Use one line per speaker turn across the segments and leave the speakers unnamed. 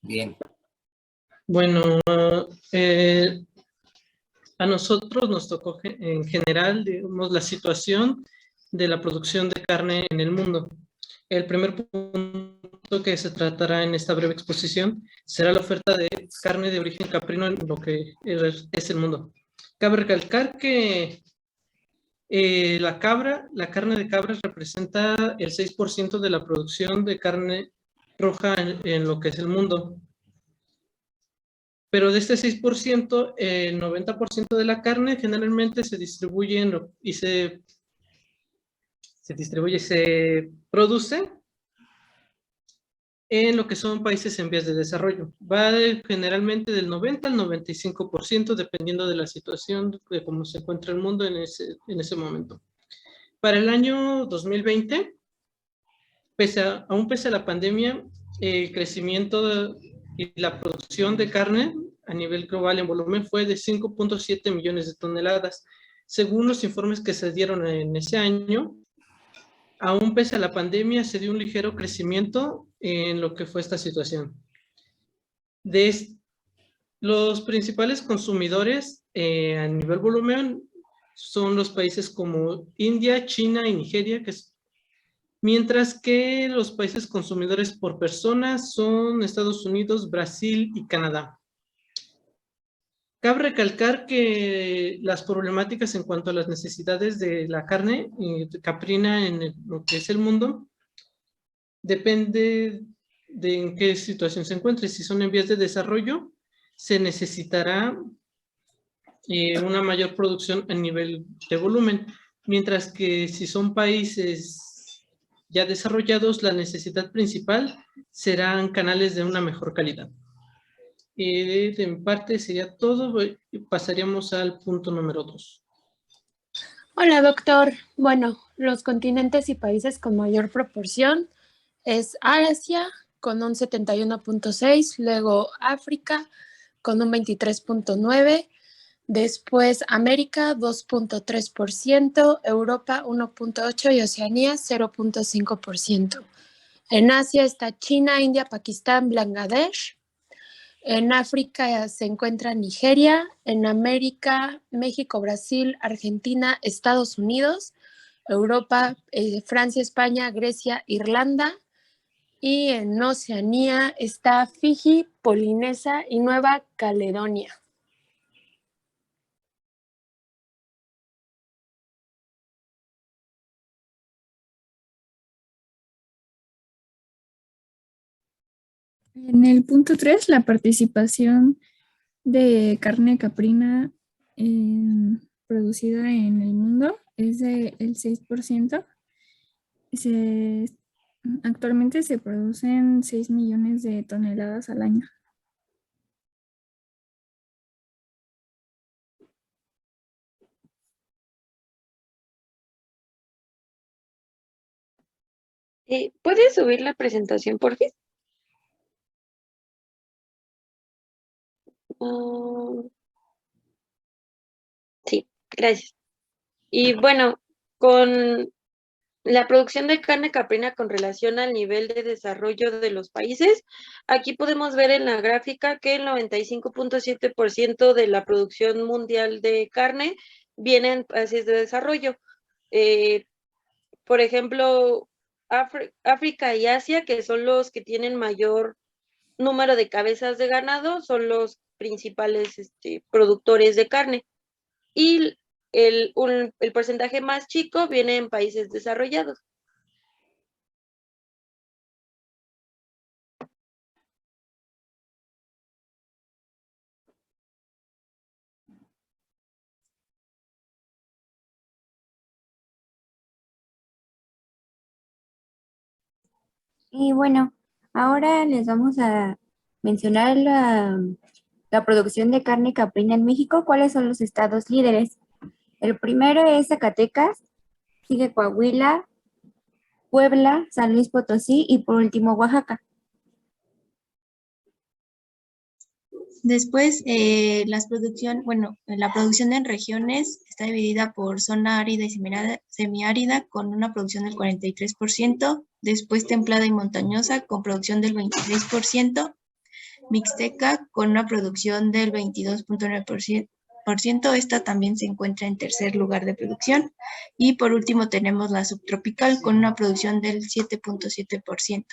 Bien.
Bueno, a nosotros nos tocó en general, digamos, la situación de la producción de carne en el mundo. El primer punto que se tratará en esta breve exposición será la oferta de carne de origen caprino en lo que es el mundo. Cabe recalcar que la carne de cabra representa el 6% de la producción de carne roja en lo que es el mundo. Pero de este 6%, el 90% de la carne generalmente se distribuye se produce en lo que son países en vías de desarrollo. Va generalmente del 90 al 95%, dependiendo de la situación, de cómo se encuentra el mundo en ese momento. Para el año 2020, aún pese a la pandemia, el crecimiento y la producción de carne a nivel global en volumen fue de 5.7 millones de toneladas. Según los informes que se dieron en ese año, aún pese a la pandemia, se dio un ligero crecimiento en lo que fue esta situación. Los principales consumidores a nivel volumen son los países como India, China y Nigeria, mientras que los países consumidores por persona son Estados Unidos, Brasil y Canadá. Cabe recalcar que las problemáticas en cuanto a las necesidades de la carne caprina en lo que es el mundo depende de en qué situación se encuentre. Si son en vías de desarrollo, se necesitará una mayor producción a nivel de volumen, mientras que si son países ya desarrollados, la necesidad principal serán canales de una mejor calidad. De mi parte sería todo. Pasaríamos al punto número 2.
Hola, doctor. Bueno, los continentes y países con mayor proporción es Asia con un 71.6, luego África con un 23.9, después América 2.3%, Europa 1.8% y Oceanía 0.5%. En Asia está China, India, Pakistán, Bangladesh. En África se encuentra Nigeria, en América, México, Brasil, Argentina, Estados Unidos, Europa, Francia, España, Grecia, Irlanda, y en Oceanía está Fiji, Polinesia y Nueva Caledonia.
En el punto 3, la participación de carne caprina producida en el mundo es del 6%. Actualmente se producen 6 millones de toneladas al año.
¿Puedes subir la presentación, por favor? Sí, gracias. Y bueno, con la producción de carne caprina con relación al nivel de desarrollo de los países, aquí podemos ver en la gráfica que el 95.7% de la producción mundial de carne viene en países de desarrollo. Por ejemplo, África y Asia, que son los que tienen mayor número de cabezas de ganado, son los principales productores de carne. Y el porcentaje más chico viene en países desarrollados.
Y bueno, ahora les vamos a mencionar la producción de carne caprina en México. ¿Cuáles son los estados líderes? El primero es Zacatecas, sigue Coahuila, Puebla, San Luis Potosí y por último Oaxaca.
Después, la producción en regiones está dividida por zona árida y semiárida con una producción del 43%, después templada y montañosa con producción del 26%, Mixteca con una producción del 22.9%. Esta también se encuentra en tercer lugar de producción. Y por último tenemos la subtropical con una producción del 7.7%.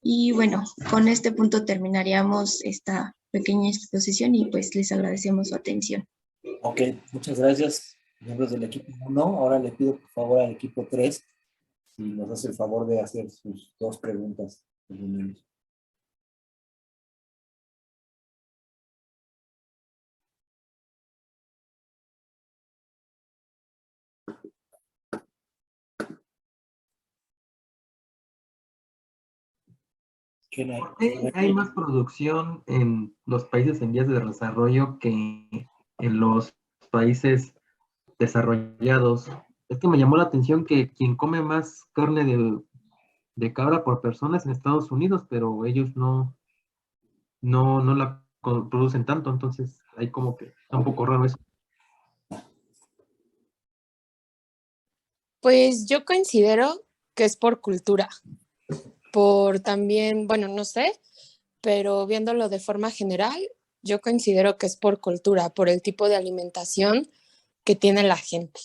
Y bueno, con este punto terminaríamos esta pequeña exposición y pues les agradecemos su atención.
Ok, muchas gracias, miembros del equipo 1. Ahora le pido por favor al equipo 3 si nos hace el favor de hacer sus 2 preguntas. ¿Quién hay?
¿Por qué hay más producción en los países en vías de desarrollo que en los países desarrollados? Es que me llamó la atención que quien come más carne de cabra por persona es en Estados Unidos, pero ellos no la producen tanto, entonces hay como que está un poco raro eso.
Pues yo considero que es por cultura, por también, bueno, no sé, pero viéndolo de forma general, yo considero que es por cultura, por el tipo de alimentación que tiene la gente.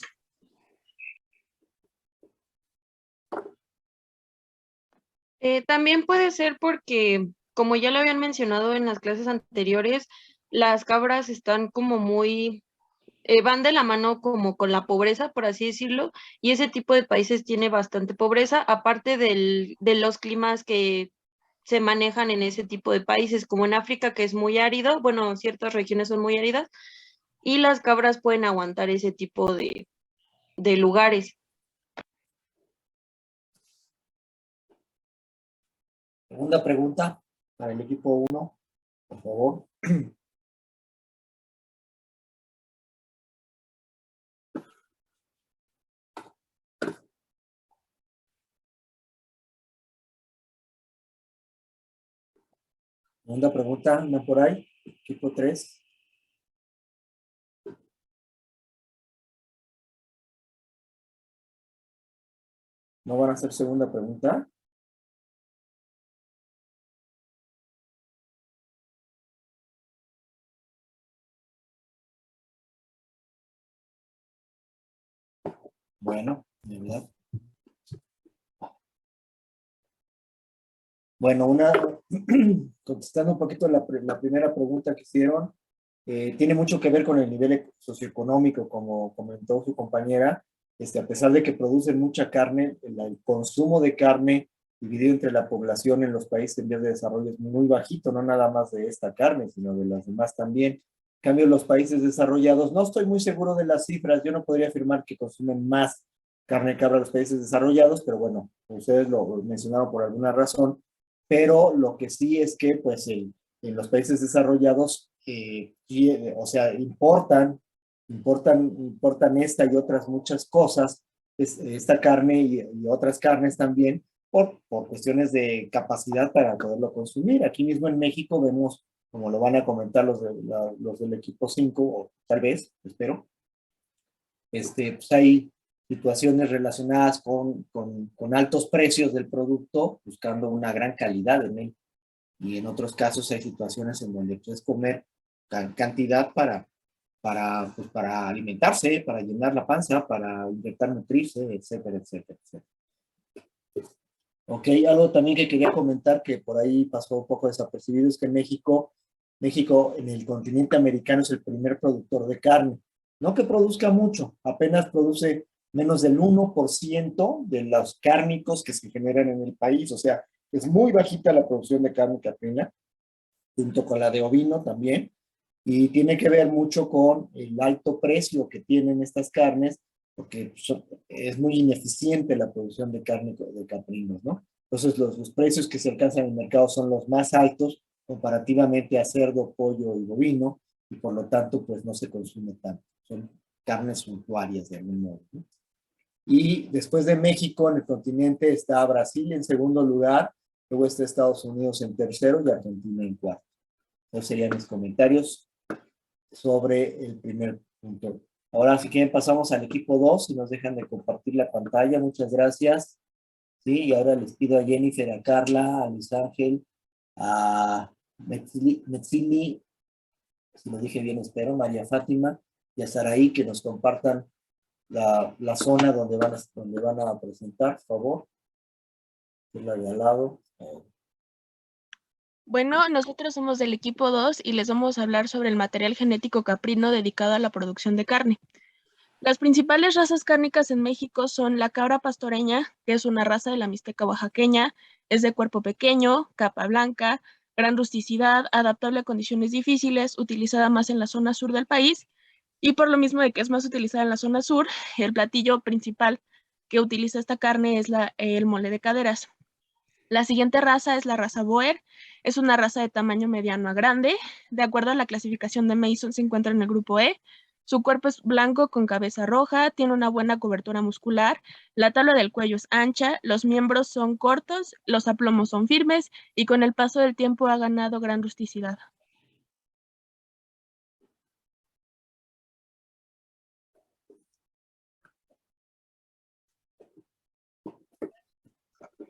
También puede ser porque, como ya lo habían mencionado en las clases anteriores, las cabras están como muy, van de la mano como con la pobreza, por así decirlo, y ese tipo de países tiene bastante pobreza, aparte de los climas que se manejan en ese tipo de países, como en África, que es muy árido, bueno, ciertas regiones son muy áridas, y las cabras pueden aguantar ese tipo de lugares.
Segunda pregunta para el equipo 1, por favor. Segunda pregunta, ¿no por ahí? Equipo 3. ¿No van a hacer segunda pregunta? Bueno, de verdad. Bueno, contestando un poquito la primera pregunta que hicieron, tiene mucho que ver con el nivel socioeconómico, como comentó su compañera. A pesar de que producen mucha carne, el consumo de carne dividido entre la población en los países en vías de desarrollo es muy bajito, no nada más de esta carne, sino de las demás también. En cambio, los países desarrollados, no estoy muy seguro de las cifras, yo no podría afirmar que consumen más carne de cabra los países desarrollados, pero bueno, ustedes lo mencionaron por alguna razón, pero lo que sí es que pues en los países desarrollados, o sea, importan esta y otras muchas cosas, esta carne y otras carnes también, por cuestiones de capacidad para poderlo consumir. Aquí mismo en México vemos, como lo van a comentar los del equipo 5, o tal vez, espero, pues hay situaciones relacionadas con altos precios del producto, buscando una gran calidad en él. Y en otros casos hay situaciones en donde puedes comer cantidad para alimentarse, para llenar la panza, para intentar nutrirse, etcétera, etcétera, etcétera. Ok, algo también que quería comentar que por ahí pasó un poco desapercibido es que México en el continente americano es el primer productor de carne. No que produzca mucho, apenas produce menos del 1% de los cárnicos que se generan en el país. O sea, es muy bajita la producción de carne caprina, junto con la de ovino también. Y tiene que ver mucho con el alto precio que tienen estas carnes, porque es muy ineficiente la producción de carne de caprinos, ¿no? Entonces los precios que se alcanzan en el mercado son los más altos comparativamente a cerdo, pollo y bovino, y por lo tanto pues no se consume tanto. Son carnes suntuarias de algún modo, ¿no? Y después de México en el continente está Brasil en segundo lugar, luego está Estados Unidos en tercero y Argentina en cuarto. Esos serían mis comentarios sobre el primer punto. Ahora, si quieren, pasamos al equipo 2 y nos dejan de compartir la pantalla. Muchas gracias. ¿sí? Y ahora les pido a Jennifer, a Carla, a Luis Ángel, a Metzili, si lo dije bien espero, María Fátima y a Saraí que nos compartan la zona donde van a presentar, por favor. Es la de al lado.
Bueno, nosotros somos del equipo 2 y les vamos a hablar sobre el material genético caprino dedicado a la producción de carne. Las principales razas cárnicas en México son la cabra pastoreña, que es una raza de la Mixteca oaxaqueña, es de cuerpo pequeño, capa blanca, gran rusticidad, adaptable a condiciones difíciles, utilizada más en la zona sur del país, y por lo mismo de que es más utilizada en la zona sur, el platillo principal que utiliza esta carne es el mole de caderas. La siguiente raza es la raza Boer, es una raza de tamaño mediano a grande, de acuerdo a la clasificación de Mason se encuentra en el grupo E. Su cuerpo es blanco con cabeza roja, tiene una buena cobertura muscular, la tabla del cuello es ancha, los miembros son cortos, los aplomos son firmes y con el paso del tiempo ha ganado gran rusticidad.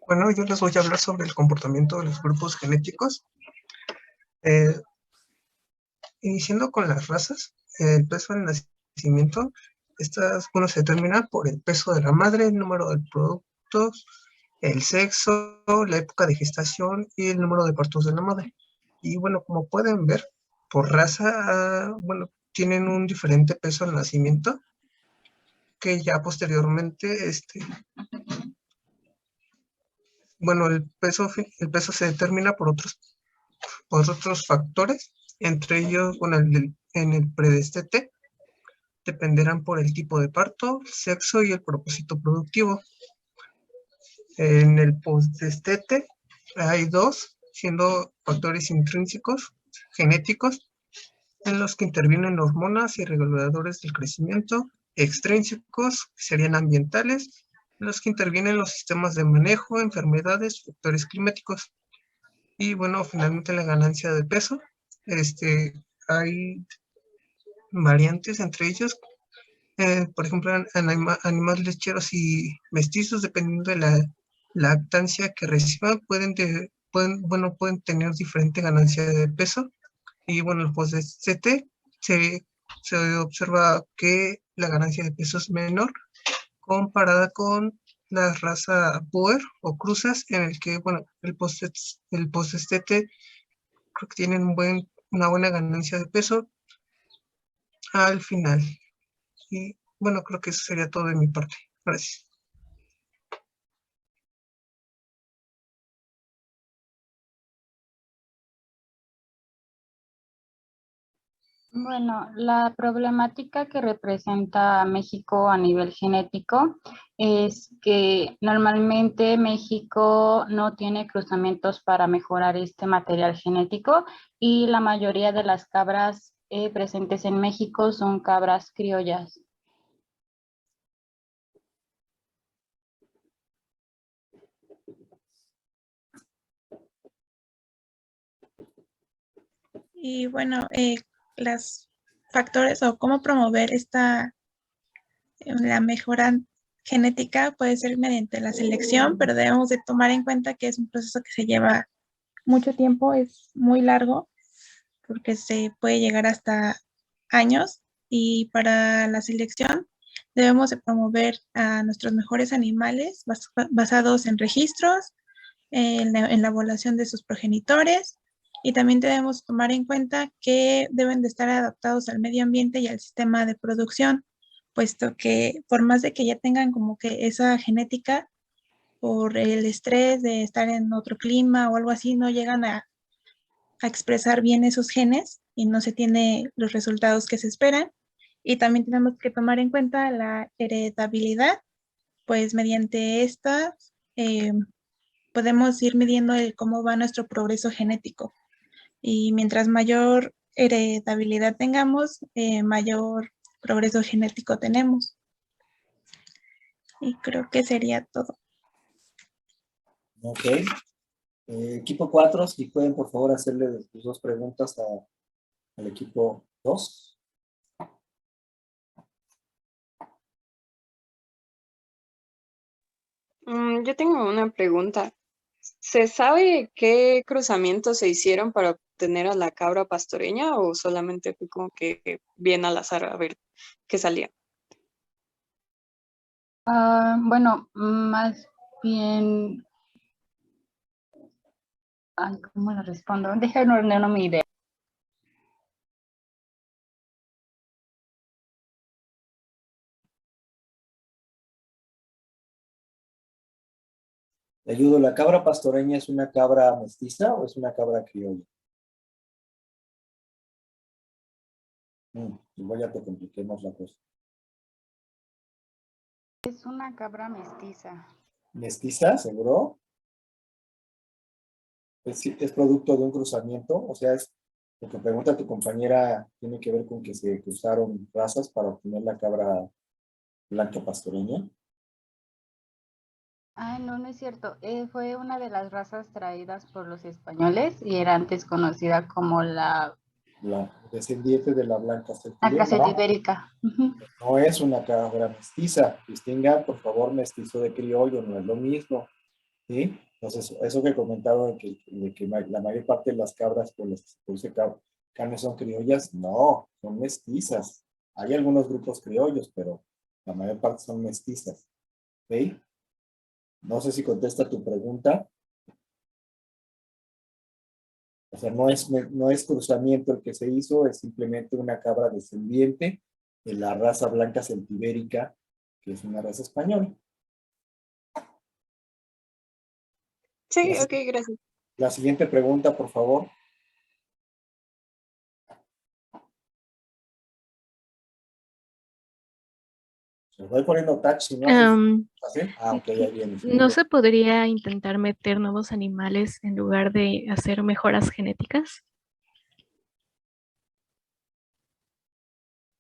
Bueno, yo les voy a hablar sobre el comportamiento de los grupos genéticos. Iniciando con las razas, el peso del nacimiento, estas, bueno, se determina por el peso de la madre, el número de productos, el sexo, la época de gestación y el número de partos de la madre. Y bueno, como pueden ver, por raza, bueno, tienen un diferente peso al nacimiento, que ya posteriormente, bueno, el peso se determina por otros factores, entre ellos, bueno, en el predestete, dependerán por el tipo de parto, el sexo y el propósito productivo. En el postdestete hay dos, siendo factores intrínsecos, genéticos, en los que intervienen hormonas y reguladores del crecimiento, extrínsecos, que serían ambientales, en los que intervienen los sistemas de manejo, enfermedades, factores climáticos. Y bueno, finalmente la ganancia de peso. Hay variantes entre ellos. Por ejemplo, animales lecheros y mestizos, dependiendo de la lactancia que reciban, pueden tener diferente ganancia de peso. Y bueno, el post-CT se observa que la ganancia de peso es menor comparada con la raza Boer o cruzas, en el que, bueno, el post-CT creo que tienen una buena ganancia de peso al final. Y bueno, creo que eso sería todo de mi parte. Gracias.
Bueno, la problemática que representa México a nivel genético es que normalmente México no tiene cruzamientos para mejorar este material genético y la mayoría de las cabras presentes en México son cabras criollas.
Y bueno, los factores o cómo promover la mejora genética puede ser mediante la selección, pero debemos de tomar en cuenta que es un proceso que se lleva mucho tiempo, es muy largo, porque se puede llegar hasta años, y para la selección debemos de promover a nuestros mejores animales basados en registros, en la evaluación de sus progenitores, y también debemos tomar en cuenta que deben de estar adaptados al medio ambiente y al sistema de producción, puesto que por más de que ya tengan como que esa genética, por el estrés de estar en otro clima o algo así, no llegan a expresar bien esos genes y no se tiene los resultados que se esperan. Y también tenemos que tomar en cuenta la heredabilidad, pues mediante esta podemos ir midiendo cómo va nuestro progreso genético. Y mientras mayor heredabilidad tengamos, mayor progreso genético tenemos. Y creo que sería todo.
Ok. Equipo 4, si pueden por favor hacerle sus dos preguntas al equipo 2.
Yo tengo una pregunta. ¿Se sabe qué cruzamientos se hicieron para obtener a la cabra pastoreña o solamente fue como que bien al azar a ver qué salía?
Bueno, más bien, ay, ¿cómo le respondo? Déjenme ordenar mi idea.
Le ayudo, ¿la cabra pastoreña es una cabra mestiza o es una cabra criolla? Igual ya te compliquemos la cosa.
Es una cabra mestiza.
¿Mestiza, seguro? ¿Es producto de un cruzamiento? O sea, es lo que pregunta tu compañera tiene que ver con que se cruzaron razas para obtener la cabra blanca pastoreña.
Ah, no, no es cierto. Fue una de las razas traídas por los españoles y era antes conocida como la
La descendiente de la blanca
caseta ibérica.
No es una cabra mestiza. Distinga, por favor, mestizo de criollo, no es lo mismo. ¿Sí? Entonces, eso que comentaba de que la mayor parte de las cabras por las que se produce carne son criollas, no, son mestizas. Hay algunos grupos criollos, pero la mayor parte son mestizas. ¿Ok? No sé si contesta tu pregunta. O sea, no es cruzamiento el que se hizo, es simplemente una cabra descendiente de la raza blanca celtibérica, que es una raza española.
Sí, ok, gracias.
La siguiente pregunta, por favor. Se voy poniendo touch, si no ¿así? Ok, ahí viene.
¿No se podría intentar meter nuevos animales en lugar de hacer mejoras genéticas?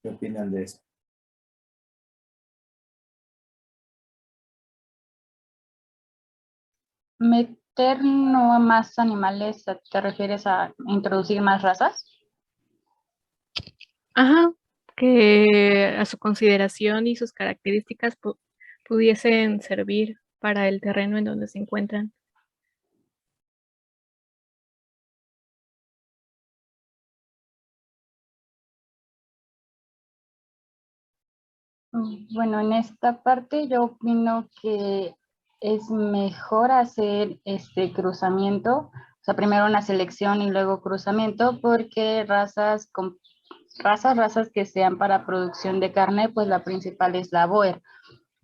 ¿Qué opinan de eso?
Meter no más animales, ¿te refieres a introducir más razas?
Ajá, que a su consideración y sus características pudiesen servir para el terreno en donde se encuentran.
Bueno, en esta parte yo opino que es mejor hacer este cruzamiento, o sea, primero una selección y luego cruzamiento, porque razas que sean para producción de carne, pues la principal es la Boer,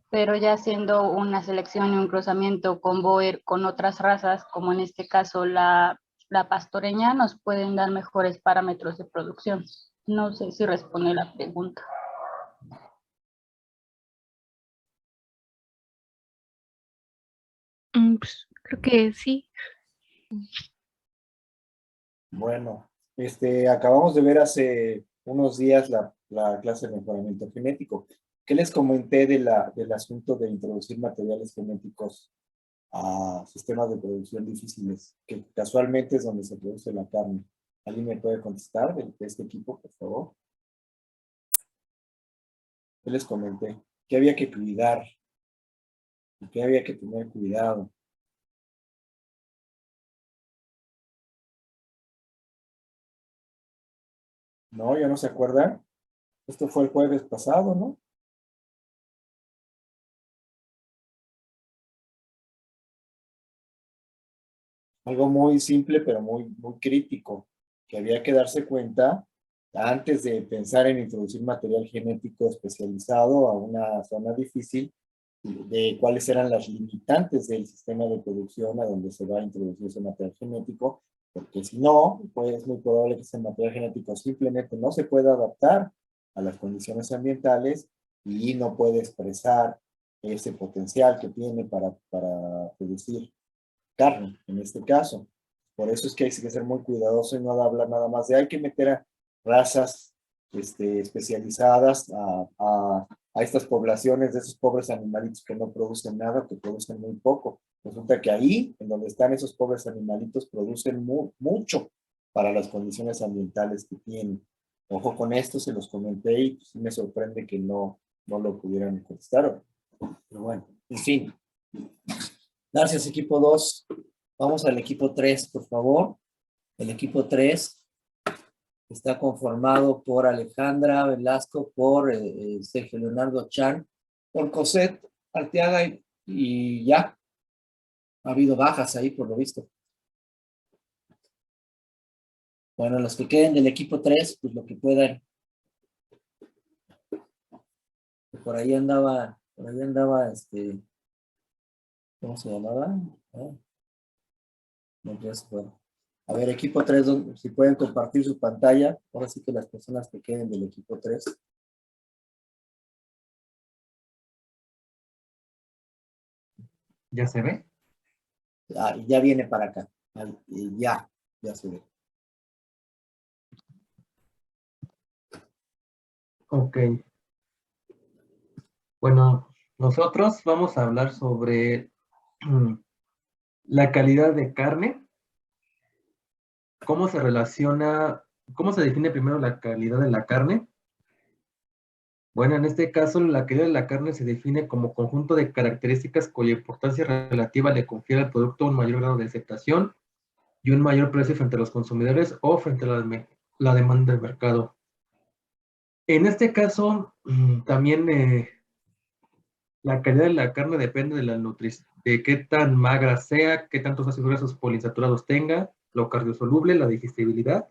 pero ya haciendo una selección y un cruzamiento con Boer con otras razas, como en este caso la pastoreña, nos pueden dar mejores parámetros de producción. No sé si responde la pregunta.
Pues, creo que sí.
Bueno, acabamos de ver hace unos días la clase de mejoramiento genético. ¿Qué les comenté del asunto de introducir materiales genéticos a sistemas de producción difíciles, que casualmente es donde se produce la carne? ¿Alguien me puede contestar de este equipo, por favor? ¿Qué les comenté? ¿Qué había que cuidar? ¿Qué había que tener cuidado? No, ya no se acuerdan. Esto fue el jueves pasado, ¿no? Algo muy simple, pero muy crítico, que había que darse cuenta antes de pensar en introducir material genético especializado a una zona difícil, de cuáles eran las limitantes del sistema de producción a donde se va a introducir ese material genético, porque si no, pues es muy probable que ese material genético simplemente no se pueda adaptar a las condiciones ambientales y no puede expresar ese potencial que tiene para producir carne, en este caso. Por eso es que hay que ser muy cuidadoso y no hablar nada más de hay que meter a razas especializadas a estas poblaciones de esos pobres animalitos que no producen nada, que producen muy poco. Resulta que ahí, en donde están esos pobres animalitos, producen mucho para las condiciones ambientales que tienen. Ojo con esto, se los comenté y pues, me sorprende que no lo pudieran contestar. Pero bueno, en fin. Gracias, equipo 2. Vamos al equipo 3, por favor. El equipo 3 está conformado por Alejandra Velasco, por Sergio Leonardo Chan, por Cosette Arteaga y ya. Ha habido bajas ahí, por lo visto. Bueno, los que queden del equipo 3, pues lo que puedan. Por ahí andaba, ¿cómo se llamaba? No, ya se fue. A ver, equipo 3, si pueden compartir su pantalla. Ahora sí que las personas que queden del equipo 3.
¿Ya se ve?
Ah, ya viene para acá. Ya se ve.
Ok. Bueno, nosotros vamos a hablar sobre la calidad de carne. ¿Cómo se relaciona, cómo se define primero la calidad de la carne? Bueno, en este caso, la calidad de la carne se define como conjunto de características cuya importancia relativa le confiere al producto un mayor grado de aceptación y un mayor precio frente a los consumidores o frente a la demanda del mercado. En este caso, también la calidad de la carne depende de la nutrición, de qué tan magra sea, qué tantos ácidos grasos poliinsaturados tenga, lo cardiosoluble, la digestibilidad,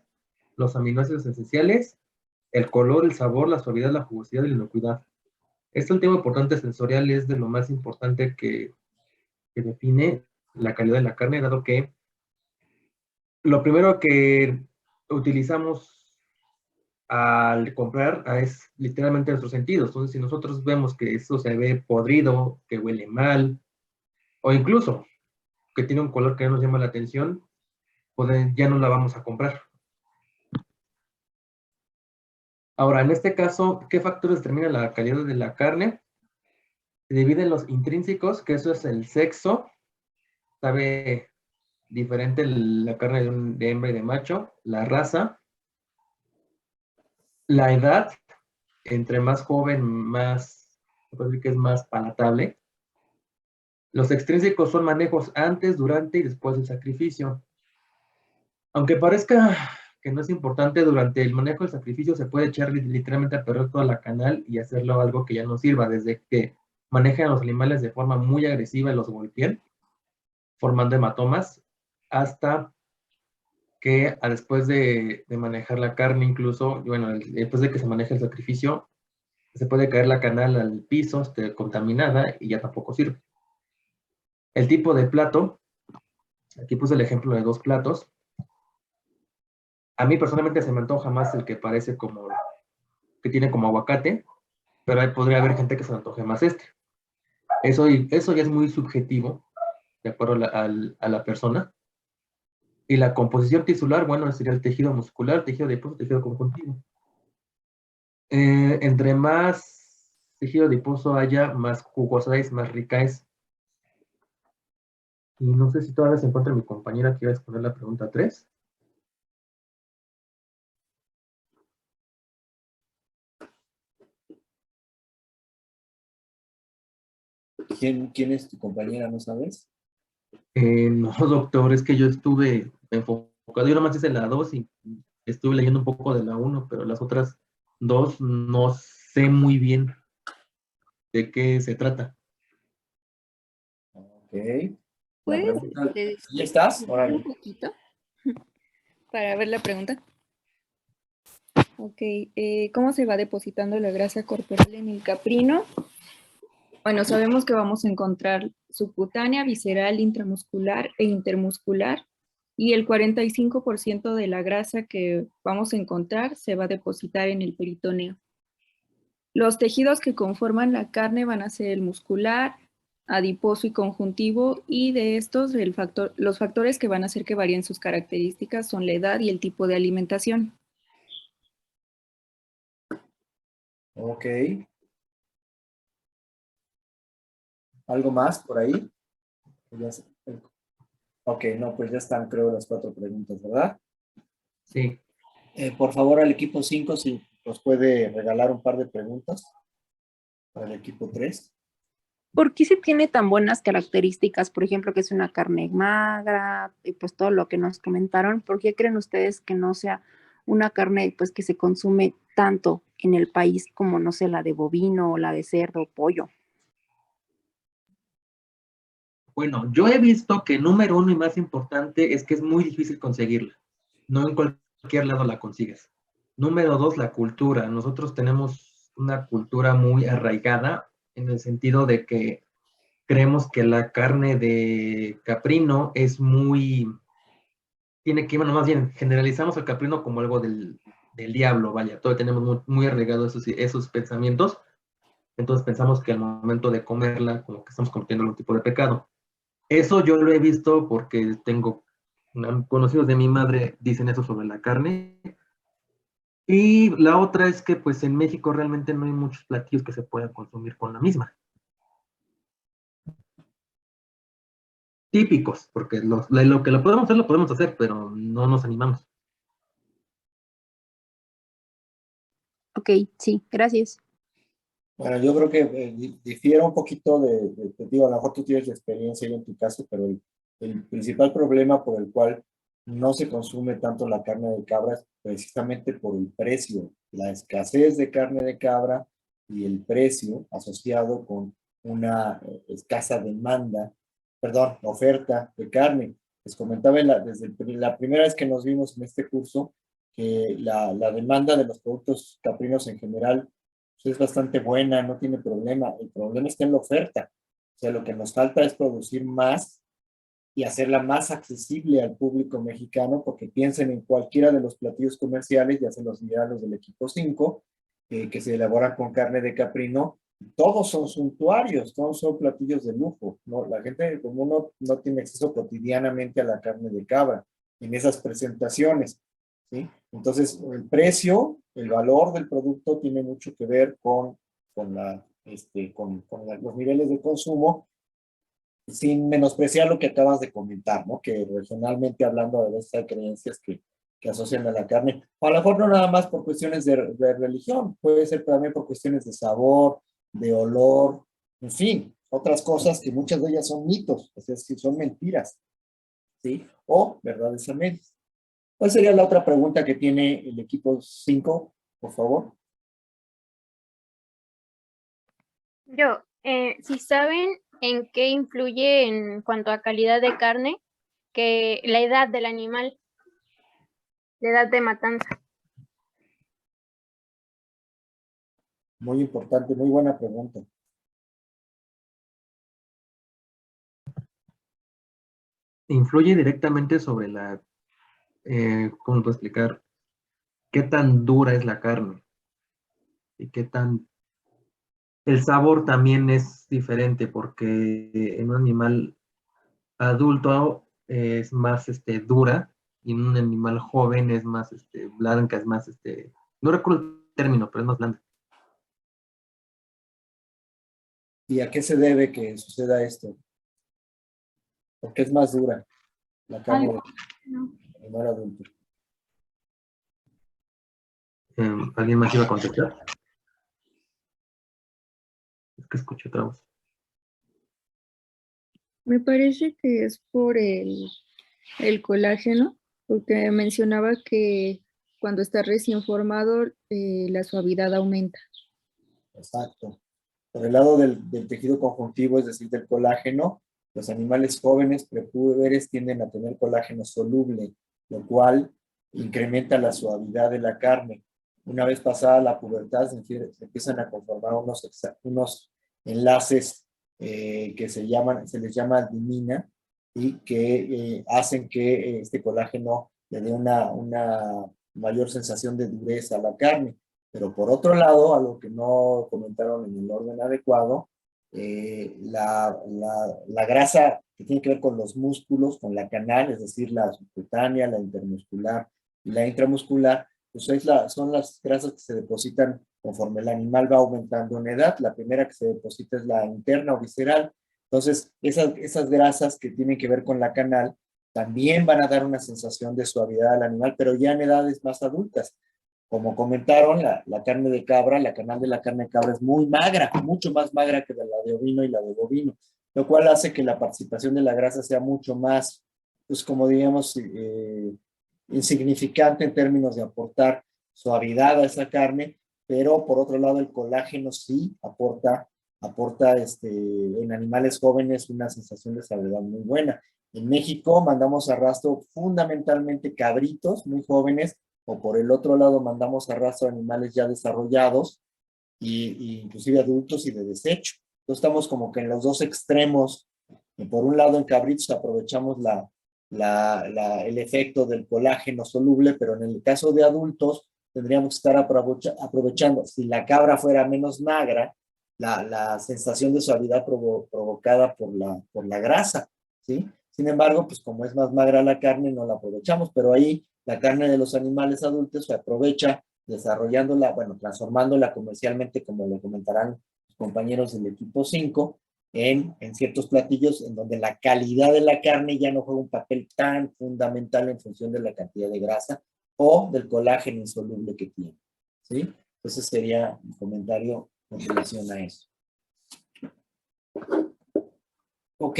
los aminoácidos esenciales, el color, el sabor, la suavidad, la jugosidad y la inocuidad. Este último importante sensorial es de lo más importante que define la calidad de la carne, dado que lo primero que utilizamos al comprar es literalmente nuestros sentidos. Entonces, si nosotros vemos que esto se ve podrido, que huele mal, o incluso que tiene un color que no nos llama la atención, pues ya no la vamos a comprar. Ahora, en este caso, ¿qué factores determinan la calidad de la carne? Se dividen los intrínsecos, que eso es el sexo. Sabe diferente la carne de hembra y de macho, la raza, la edad, entre más joven, más, puedo decir que es más palatable. Los extrínsecos son manejos antes, durante y después del sacrificio. Aunque parezca que no es importante, durante el manejo del sacrificio se puede echar literalmente a perder toda la canal y hacerlo algo que ya no sirva, desde que manejan a los animales de forma muy agresiva y los golpean, formando hematomas, hasta que después de manejar la carne incluso, bueno, después de que se maneja el sacrificio, se puede caer la canal al piso, contaminada y ya tampoco sirve. El tipo de plato, aquí puse el ejemplo de 2 platos. A mí personalmente se me antoja más el que parece como, que tiene como aguacate, pero ahí podría haber gente que se le antoje más este. Eso ya es muy subjetivo, de acuerdo a la persona. Y la composición tisular, bueno, sería el tejido muscular, tejido adiposo, tejido conjuntivo. Entre más tejido adiposo haya, más jugosa es, más rica es. Y no sé si todavía se encuentra mi compañera que iba a exponer la pregunta 3.
¿Quién es tu compañera, no sabes?
No, doctor, es que yo estuve enfocado, yo nomás hice la 2 y estuve leyendo un poco de la 1, pero las otras 2 no sé muy bien de qué se trata.
Ok.
¿Puedes
¿Ya estás?
un poquito para ver la pregunta? Ok, ¿cómo se va depositando la grasa corporal en el caprino? Bueno, sabemos que vamos a encontrar subcutánea, visceral, intramuscular e intermuscular, y el 45% de la grasa que vamos a encontrar se va a depositar en el peritoneo. Los tejidos que conforman la carne van a ser el muscular, adiposo y conjuntivo, y de estos los factores que van a hacer que varíen sus características son la edad y el tipo de alimentación.
Ok. ¿Algo más por ahí? Ok, no, pues ya están, creo, las 4 preguntas, ¿verdad?
Sí.
Por favor, al equipo 5, si nos puede regalar un par de preguntas para el equipo 3.
¿Por qué se tiene tan buenas características? Por ejemplo, que es una carne magra y pues todo lo que nos comentaron. ¿Por qué creen ustedes que no sea una carne pues que se consume tanto en el país como, no sé, la de bovino o la de cerdo o pollo?
Bueno, yo he visto que número uno y más importante es que es muy difícil conseguirla. No en cualquier lado la consigues. Número dos, la cultura. Nosotros tenemos una cultura muy arraigada en el sentido de que creemos que la carne de caprino es muy, tiene que, bueno, más bien, generalizamos el caprino como algo del diablo, vaya, todos tenemos muy arraigado esos pensamientos, entonces pensamos que al momento de comerla, como que estamos cometiendo algún tipo de pecado. Eso yo lo he visto porque tengo conocidos de mi madre, dicen eso sobre la carne. Y la otra es que pues en México realmente no hay muchos platillos que se puedan consumir con la misma. Típicos, porque lo que lo podemos hacer, pero no nos animamos.
Ok, sí, gracias.
Bueno, yo creo que difiere un poquito te digo, a lo mejor tú tienes la experiencia en tu caso, pero el principal problema por el cual no se consume tanto la carne de cabra es precisamente por el precio, la escasez de carne de cabra y el precio asociado con una escasa demanda, perdón, oferta de carne. Les comentaba desde la primera vez que nos vimos en este curso que la demanda de los productos caprinos en general es bastante buena, no tiene problema. El problema está en la oferta. O sea, lo que nos falta es producir más y hacerla más accesible al público mexicano, porque piensen en cualquiera de los platillos comerciales, ya se los dirá los del equipo 5, que se elaboran con carne de caprino, todos son suntuarios, todos son platillos de lujo, ¿no? La gente común no tiene acceso cotidianamente a la carne de cabra en esas presentaciones, ¿sí? Entonces, el precio, el valor del producto tiene mucho que ver con los niveles de consumo, sin menospreciar lo que acabas de comentar, ¿no? Que regionalmente hablando, a veces hay creencias que asocian a la carne, o a lo mejor no nada más por cuestiones de religión, puede ser también por cuestiones de sabor, de olor, en fin, otras cosas que muchas de ellas son mitos, o sea, que son mentiras, ¿sí? O verdades a medias. ¿Cuál sería la otra pregunta que tiene el equipo 5, por favor?
Yo, si saben en qué influye en cuanto a calidad de carne, que la edad del animal, la edad de matanza.
Muy importante, muy buena pregunta.
Influye directamente sobre ¿cómo lo puedo explicar? Qué tan dura es la carne y qué tan... El sabor también es diferente porque en un animal adulto es más dura y en un animal joven es más blanca, es más, no recuerdo el término, pero es más blanda.
¿Y a qué se debe que suceda esto? ¿Por qué es más dura la carne del animal adulto?
¿Alguien más iba a contestar? Es que escuché otra voz.
Me parece que es por el colágeno, porque mencionaba que cuando está recién formado, la suavidad aumenta.
Exacto. Por el lado del tejido conjuntivo, es decir, del colágeno, los animales jóvenes prepúberes tienden a tener colágeno soluble, lo cual incrementa la suavidad de la carne. Una vez pasada la pubertad, se empiezan a conformar unos enlaces que se les llama albumina y que hacen que este colágeno le dé una mayor sensación de dureza a la carne. Pero por otro lado, algo que no comentaron en el orden adecuado, la grasa que tiene que ver con los músculos, con la canal, es decir, la subcutánea, la intermuscular y la intramuscular, pues son las grasas que se depositan conforme el animal va aumentando en edad. La primera que se deposita es la interna o visceral. Entonces, esas grasas que tienen que ver con la canal también van a dar una sensación de suavidad al animal, pero ya en edades más adultas. como comentaron, la carne de cabra, la canal de la carne de cabra es muy magra, mucho más magra que la de ovino y la de bovino, lo cual hace que la participación de la grasa sea mucho más, pues como digamos, insignificante en términos de aportar suavidad a esa carne, pero por otro lado el colágeno sí aporta en animales jóvenes una sensación de saciedad muy buena. En México mandamos a rastro fundamentalmente cabritos muy jóvenes, o por el otro lado mandamos a rastro animales ya desarrollados, y inclusive adultos y de desecho. Entonces estamos como que en los dos extremos. Y por un lado en cabritos aprovechamos el efecto del colágeno soluble, pero en el caso de adultos tendríamos que estar aprovechando, si la cabra fuera menos magra, la sensación de suavidad provocada por la grasa, ¿sí? Sin embargo, pues como es más magra la carne, no la aprovechamos, pero ahí la carne de los animales adultos se aprovecha desarrollándola, bueno, transformándola comercialmente, como lo comentarán los compañeros del equipo 5, en ciertos platillos en donde la calidad de la carne ya no juega un papel tan fundamental en función de la cantidad de grasa o del colágeno insoluble que tiene, ¿sí? Ese sería mi comentario en relación a eso. Ok,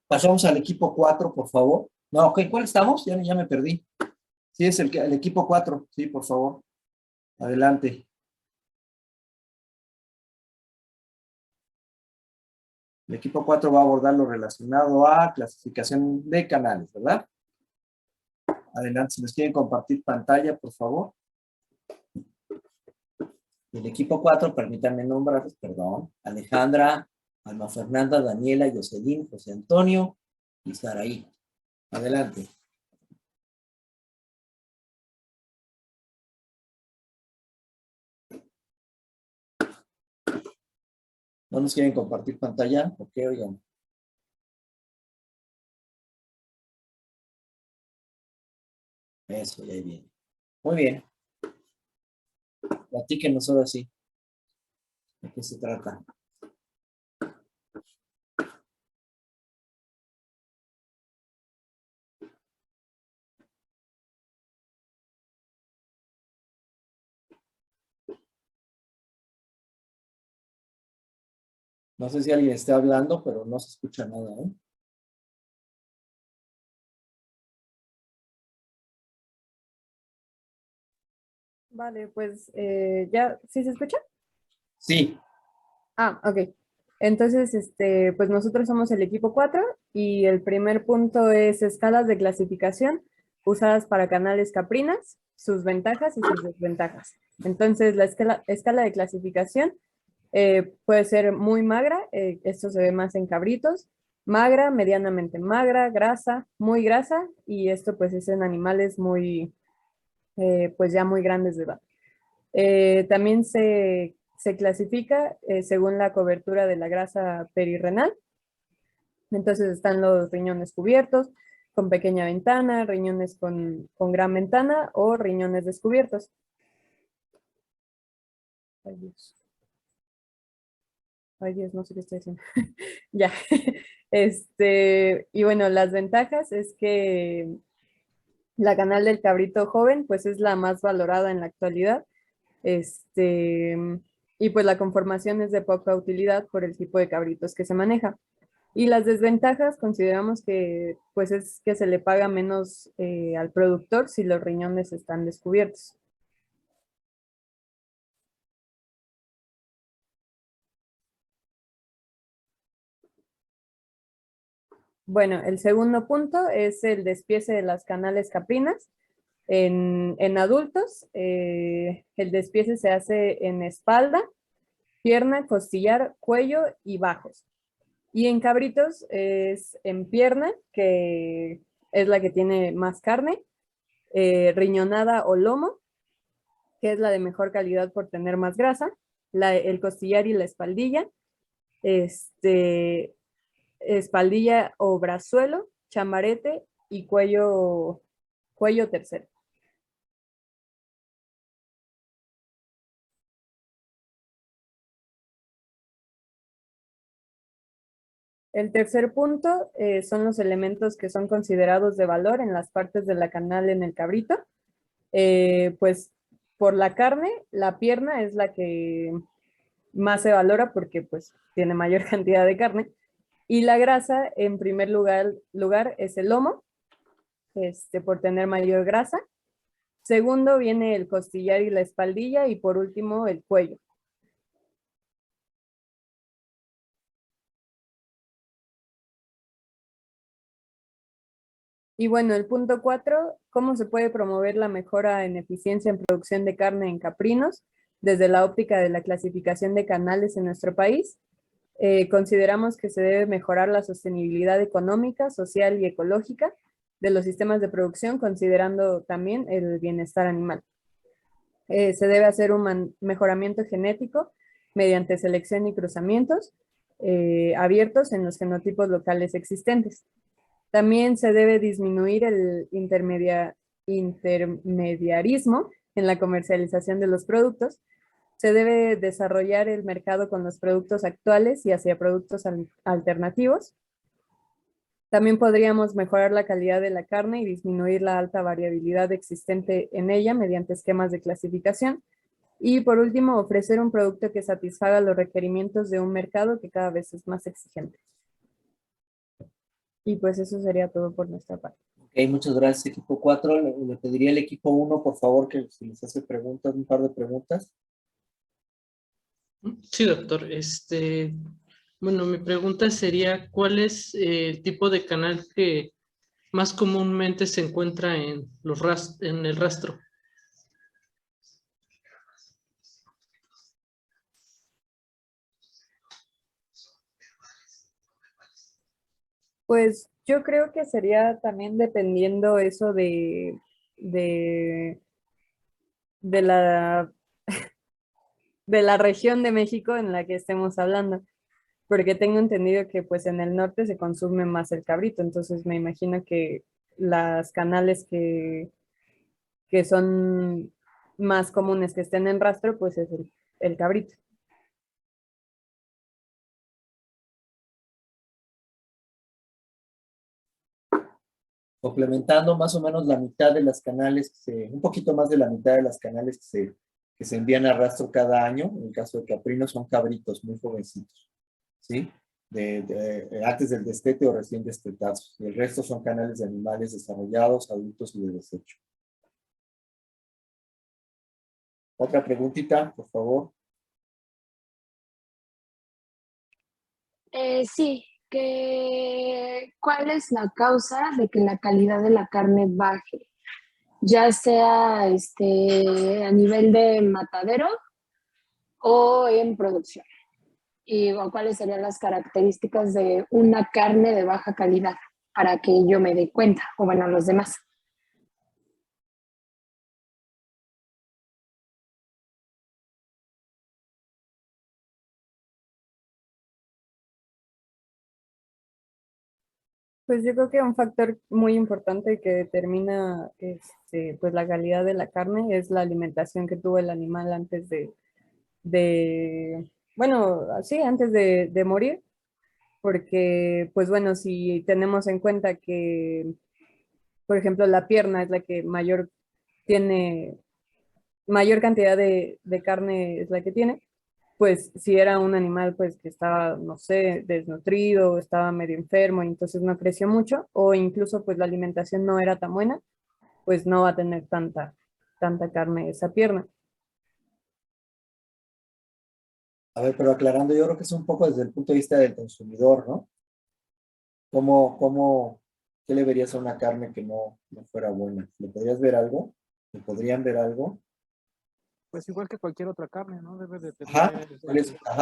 pasamos al equipo 4, por favor. No, ok, ¿cuál estamos? Ya me perdí. Sí, es el equipo 4, sí, por favor. Adelante. El equipo 4 va a abordar lo relacionado a clasificación de canales, ¿verdad? Adelante, si nos quieren compartir pantalla, por favor. El equipo 4, permítanme nombrarles, perdón. Alejandra, Alma Fernanda, Daniela, Jocelyn, José Antonio y Saraí. Adelante. ¿No nos quieren compartir pantalla? ¿Por qué, oigan? Eso, ya viene. Muy bien. Platíquenos ahora sí. ¿De qué se trata? No sé si alguien está hablando, pero no se escucha nada, ¿eh?
Vale, pues ya, ¿sí se escucha?
Sí.
Ah, ok. Entonces, pues nosotros somos el equipo 4 y el primer punto es escalas de clasificación usadas para canales caprinas, sus ventajas y sus desventajas. Entonces, la escala de clasificación puede ser muy magra, esto se ve más en cabritos, magra, medianamente magra, grasa, muy grasa, y esto pues es en animales muy, pues ya muy grandes de edad. También se clasifica según la cobertura de la grasa perirrenal. Entonces están los riñones cubiertos con pequeña ventana, riñones con gran ventana o riñones descubiertos. Ay, Dios. Ay, Dios, no sé qué estoy haciendo. Ya. Y bueno, las ventajas es que la canal del cabrito joven pues es la más valorada en la actualidad. Y pues la conformación es de poca utilidad por el tipo de cabritos que se maneja. Y las desventajas consideramos que pues es que se le paga menos al productor si los riñones están descubiertos. Bueno, el segundo punto es el despiece de las canales caprinas. En adultos, el despiece se hace en espalda, pierna, costillar, cuello y bajos. Y en cabritos es en pierna, que es la que tiene más carne, riñonada o lomo, que es la de mejor calidad por tener más grasa, el costillar y la espaldilla, espaldilla o brazuelo, chamarete y cuello tercero. El tercer punto son los elementos que son considerados de valor en las partes de la canal en el cabrito. Pues por la carne, la pierna es la que más se valora porque pues tiene mayor cantidad de carne. Y la grasa, en primer lugar es el lomo, por tener mayor grasa. Segundo viene el costillar y la espaldilla y por último el cuello. Y bueno, el punto 4, ¿cómo se puede promover la mejora en eficiencia en producción de carne en caprinos desde la óptica de la clasificación de canales en nuestro país? Consideramos que se debe mejorar la sostenibilidad económica, social y ecológica de los sistemas de producción, considerando también el bienestar animal. Se debe hacer un mejoramiento genético mediante selección y cruzamientos abiertos en los genotipos locales existentes. También se debe disminuir el intermediarismo en la comercialización de los productos. Se debe desarrollar el mercado con los productos actuales y hacia productos alternativos. También podríamos mejorar la calidad de la carne y disminuir la alta variabilidad existente en ella mediante esquemas de clasificación. Y por último, ofrecer un producto que satisfaga los requerimientos de un mercado que cada vez es más exigente. Y pues eso sería todo por nuestra parte.
Ok, muchas gracias, equipo 4. Le pediría al equipo 1, por favor, que si les hace preguntas, un par de preguntas.
Sí, doctor. Bueno, mi pregunta sería, ¿cuál es el tipo de canal que más comúnmente se encuentra en el rastro?
Pues yo creo que sería también dependiendo eso de la, de la región de México en la que estemos hablando, porque tengo entendido que pues en el norte se consume más el cabrito, entonces me imagino que las canales que son más comunes que estén en rastro, pues es el cabrito.
Complementando más o menos la mitad de las canales, un poquito más de la mitad de las canales que se envían a rastro cada año, en el caso de caprinos, son cabritos muy jovencitos, ¿sí? Antes del destete o recién destetados. Y el resto son canales de animales desarrollados, adultos y de desecho. Otra preguntita, por favor.
Sí, ¿cuál es la causa de que la calidad de la carne baje? Ya sea a nivel de matadero o en producción. O cuáles serían las características de una carne de baja calidad para que yo me dé cuenta, o bueno, los demás.
Pues yo creo que un factor muy importante que determina pues la calidad de la carne es la alimentación que tuvo el animal antes bueno, sí, antes de morir, porque pues bueno, si tenemos en cuenta que, por ejemplo, la pierna es la que tiene mayor cantidad de carne es la que tiene, pues si era un animal pues que estaba, no sé, desnutrido, estaba medio enfermo y entonces no creció mucho, o incluso pues la alimentación no era tan buena, pues no va a tener tanta carne esa pierna.
A ver, pero aclarando, yo creo que es un poco desde el punto de vista del consumidor, ¿no? ¿Qué le verías a una carne que no fuera buena? ¿Le podrías ver algo? ¿Le podrían ver algo?
Pues igual que cualquier otra carne, ¿no? Debe de tener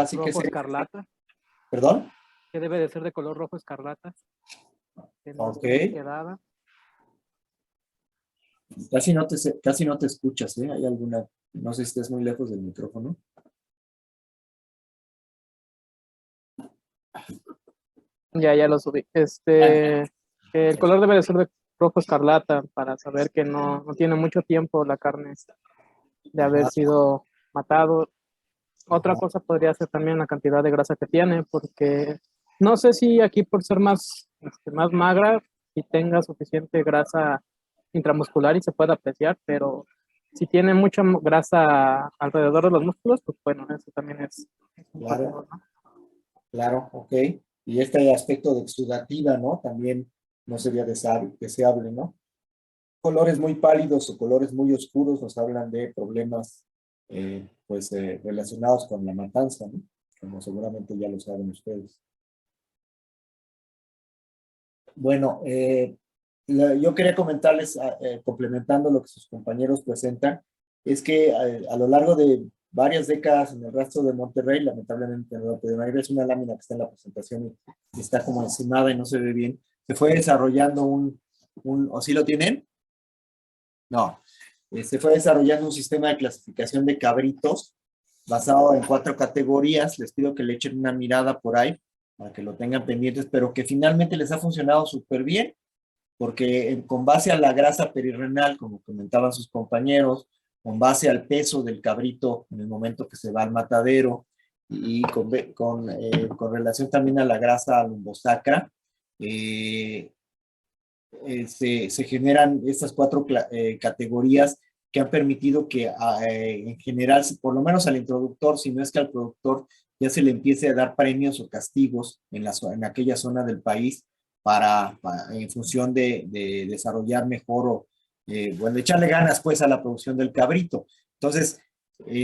Sí que
rojo
sí.
escarlata.
¿Perdón?
Que debe de ser de color rojo escarlata. Que no
Ok.
esté quedada.
Casi no te escuchas, ¿eh? Hay alguna, no sé si estés muy lejos del micrófono.
Ya lo subí. El color debe de ser de rojo escarlata para saber que no tiene mucho tiempo la carne de haber sido matado. Otra cosa podría ser también la cantidad de grasa que tiene, porque no sé si aquí por ser más magra y tenga suficiente grasa intramuscular y se puede apreciar, pero Si tiene mucha grasa alrededor de los músculos, pues bueno, eso también es un
Claro.
factor, ¿no?
Claro, ok. Y este aspecto de exudativa, ¿no? También no sería deseable, ¿no? Colores muy pálidos o colores muy oscuros nos hablan de problemas, pues, relacionados con la matanza, ¿no? Como seguramente ya lo saben ustedes. Bueno, yo quería comentarles, complementando lo que sus compañeros presentan, es que a lo largo de varias décadas en el rastro de Monterrey, lamentablemente no lo pudieron ver, es una lámina que está en la presentación y está como encimada y no se ve bien, se fue desarrollando ¿o sí lo tienen? No, se fue desarrollando un sistema de clasificación de cabritos basado en 4 categorías. Les pido que le echen una mirada por ahí para que lo tengan pendientes, pero que finalmente les ha funcionado súper bien, porque con base a la grasa perirrenal, como comentaban sus compañeros, con base al peso del cabrito en el momento que se va al matadero y con relación también a la grasa lumbosacra, se generan estas 4 categorías que han permitido que en general, por lo menos al introductor, si no es que al productor, ya se le empiece a dar premios o castigos en aquella zona del país en función de desarrollar mejor o, bueno, echarle ganas pues a la producción del cabrito. Entonces,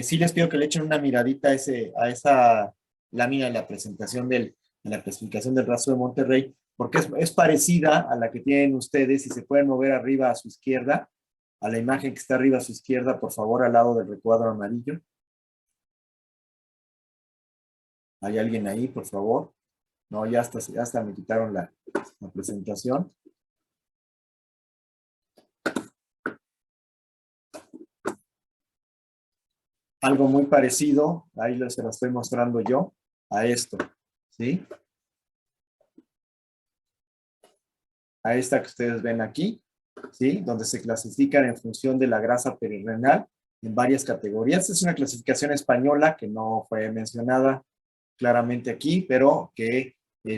sí les pido que le echen una miradita a esa lámina de la presentación de la clasificación del rastro de Monterrey, porque es parecida a la que tienen ustedes. Si se pueden mover arriba a su izquierda, a la imagen que está arriba a su izquierda, por favor, al lado del recuadro amarillo. ¿Hay alguien ahí, por favor? No, ya hasta me quitaron la presentación. Algo muy parecido, ahí se lo estoy mostrando yo, a esto, ¿sí? A esta que ustedes ven aquí, ¿sí? Donde se clasifican en función de la grasa perirrenal en varias categorías. Es una clasificación española que no fue mencionada claramente aquí, pero que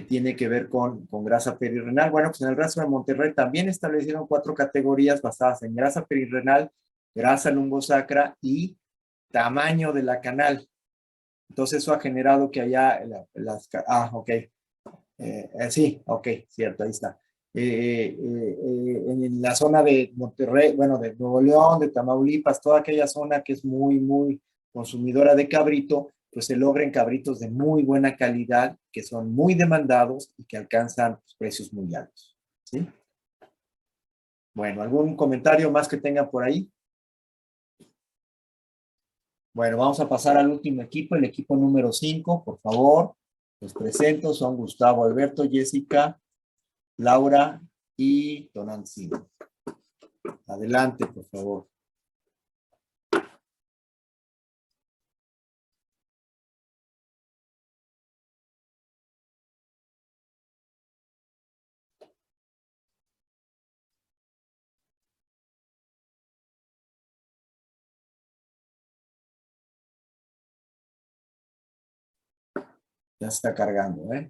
tiene que ver con grasa perirrenal. Bueno, pues en el rastro de Monterrey también establecieron 4 categorías basadas en grasa perirrenal, grasa lumbosacra y tamaño de la canal. Entonces eso ha generado que haya ok. Sí, ok, cierto, ahí está. En la zona de Monterrey, bueno, de Nuevo León, de Tamaulipas, toda aquella zona que es muy, muy consumidora de cabrito, pues se logran cabritos de muy buena calidad, que son muy demandados y que alcanzan precios muy altos, ¿sí? Bueno, ¿algún comentario más que tengan por ahí? Bueno, vamos a pasar al último equipo, el equipo número 5, por favor. Los presento, son Gustavo, Alberto, Jessica, Laura y Tonancino. Adelante, por favor. Ya se está cargando, ¿eh?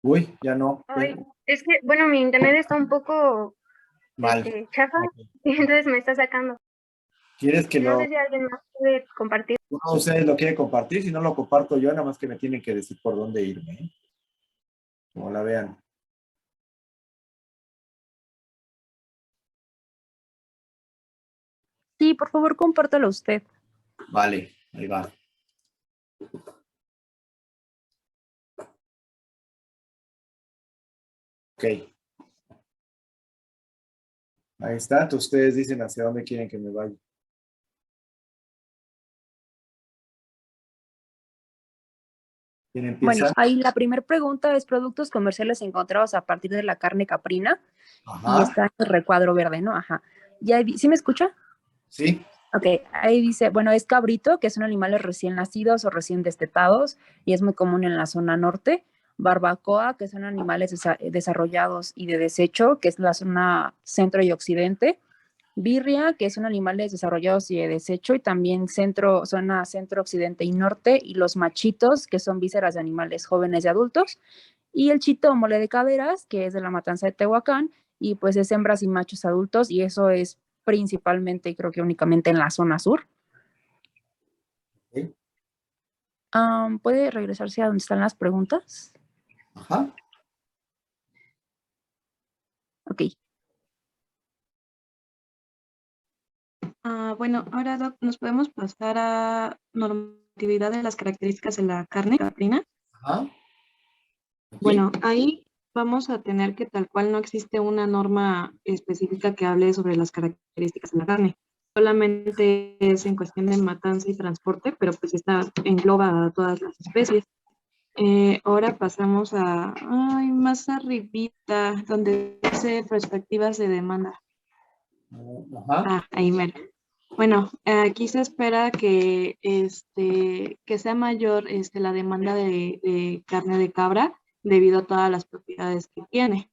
Uy, ya no.
Ay, es que, bueno, mi internet está un poco
Mal.
chafa, y entonces me está sacando.
¿Quieres que
No
lo...
sé si alguien más puede compartir.
Uno de ustedes lo quiere compartir? Si no lo comparto yo, nada más que me tienen que decir por dónde irme, ¿eh? Como la vean.
Sí, por favor, compártalo usted.
Vale, ahí va. Ok. Ahí está. Entonces ustedes dicen hacia dónde quieren que me vaya. ¿Quién empieza?
Bueno, ahí la primera pregunta es productos comerciales encontrados a partir de la carne caprina.
Ajá.
Y está en el recuadro verde, ¿no? Ajá. ¿Sí me escucha?
Sí.
Ok, ahí dice, bueno, es cabrito, que son animales recién nacidos o recién destetados, y es muy común en la zona norte. Barbacoa, que son animales desarrollados y de desecho, que es la zona centro y occidente. Birria, que son animales desarrollados y de desecho, y también zona centro, occidente y norte. Y los machitos, que son vísceras de animales jóvenes y adultos. Y el chito mole de caderas, que es de la matanza de Tehuacán, y pues es hembras y machos adultos, y eso es principalmente, y creo que únicamente en la zona sur.
Ok.
¿Puede regresarse a donde están las preguntas?
Ajá.
Ok.
Bueno, ahora Doc, ¿nos podemos pasar a normatividad de las características de la carne caprina?
Ajá.
Bueno, ahí vamos a tener que tal cual no existe una norma específica que hable sobre las características de la carne. Solamente es en cuestión de matanza y transporte, pero pues esta engloba a todas las especies. Ahora pasamos a más arribita, donde dice perspectivas de demanda.
Ajá.
Ahí mero. Bueno, aquí se espera que, que sea mayor la demanda de carne de cabra debido a todas las propiedades que tiene.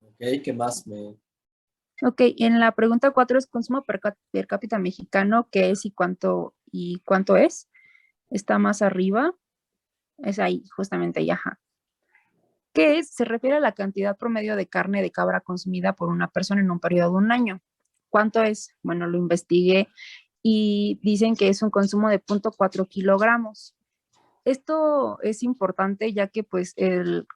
Ok, ¿qué más
Ok, en la pregunta 4 es consumo per cápita mexicano, ¿qué es y cuánto es? Está más arriba, es ahí, justamente ahí, ajá. ¿Qué es? Se refiere a la cantidad promedio de carne de cabra consumida por una persona en un periodo de un año. ¿Cuánto es? Bueno, lo investigué y dicen que es un consumo de 0.4 kilogramos. Esto es importante ya que pues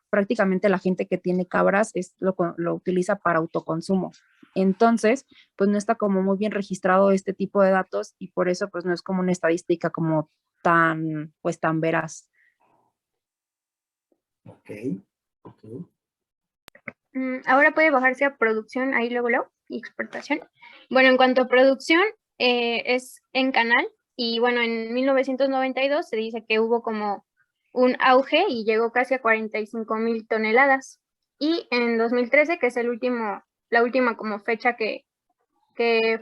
prácticamente la gente que tiene cabras lo utiliza para autoconsumo. Entonces, pues no está como muy bien registrado este tipo de datos y por eso pues no es como una estadística como tan veraz.
Ok.
Ahora puede bajarse a producción, ahí luego, y exportación. Bueno, en cuanto a producción, es en canal, y bueno, en 1992 se dice que hubo como un auge y llegó casi a 45,000 toneladas. Y en 2013, que es la última como fecha que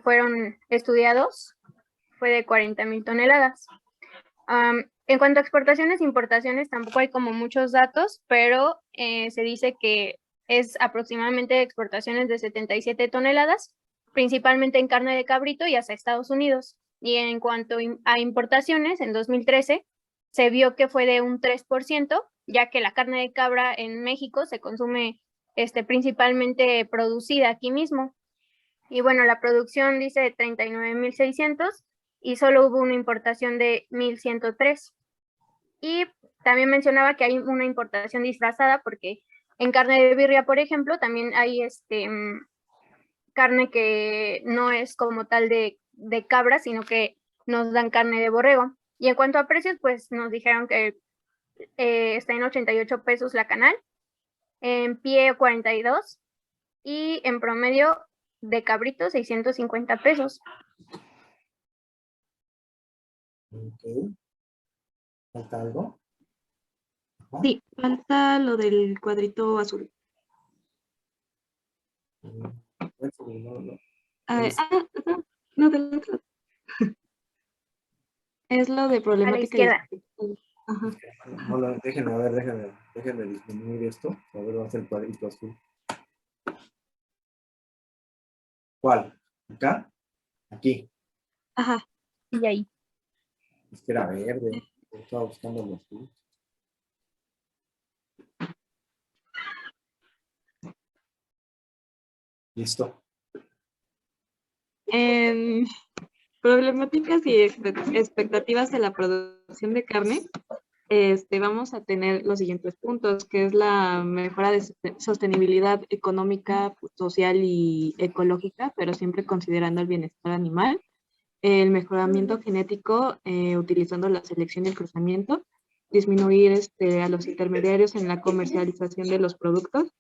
fueron estudiados, fue de 40,000 toneladas. En cuanto a exportaciones e importaciones, tampoco hay como muchos datos, pero se dice que es aproximadamente exportaciones de 77 toneladas, principalmente en carne de cabrito y hacia Estados Unidos. Y en cuanto a importaciones, en 2013 se vio que fue de un 3%, ya que la carne de cabra en México se consume principalmente producida aquí mismo. Y bueno, la producción dice 39,600 y solo hubo una importación de 1,103. Y también mencionaba que hay una importación disfrazada porque en carne de birria, por ejemplo, también hay carne que no es como tal de cabra, sino que nos dan carne de borrego. Y en cuanto a precios, pues nos dijeron que está en 88 pesos la canal, en pie 42 y en promedio de cabrito 650 pesos.
Ok. ¿Falta algo?
Sí, falta lo del cuadrito azul. No, del otro. Es lo de problemática.
A la izquierda.
No, déjenme disminuir esto. A ver, va a ser el cuadrito azul. ¿Cuál? ¿Acá? Aquí.
Ajá.
Y ahí.
Es que era verde. Estaba buscando los azul. Listo.
En problemáticas y expectativas de la producción de carne, vamos a tener los siguientes puntos, que es la mejora de sostenibilidad económica, social y ecológica, pero siempre considerando el bienestar animal, el mejoramiento genético utilizando la selección y el cruzamiento, disminuir a los intermediarios en la comercialización de los productos,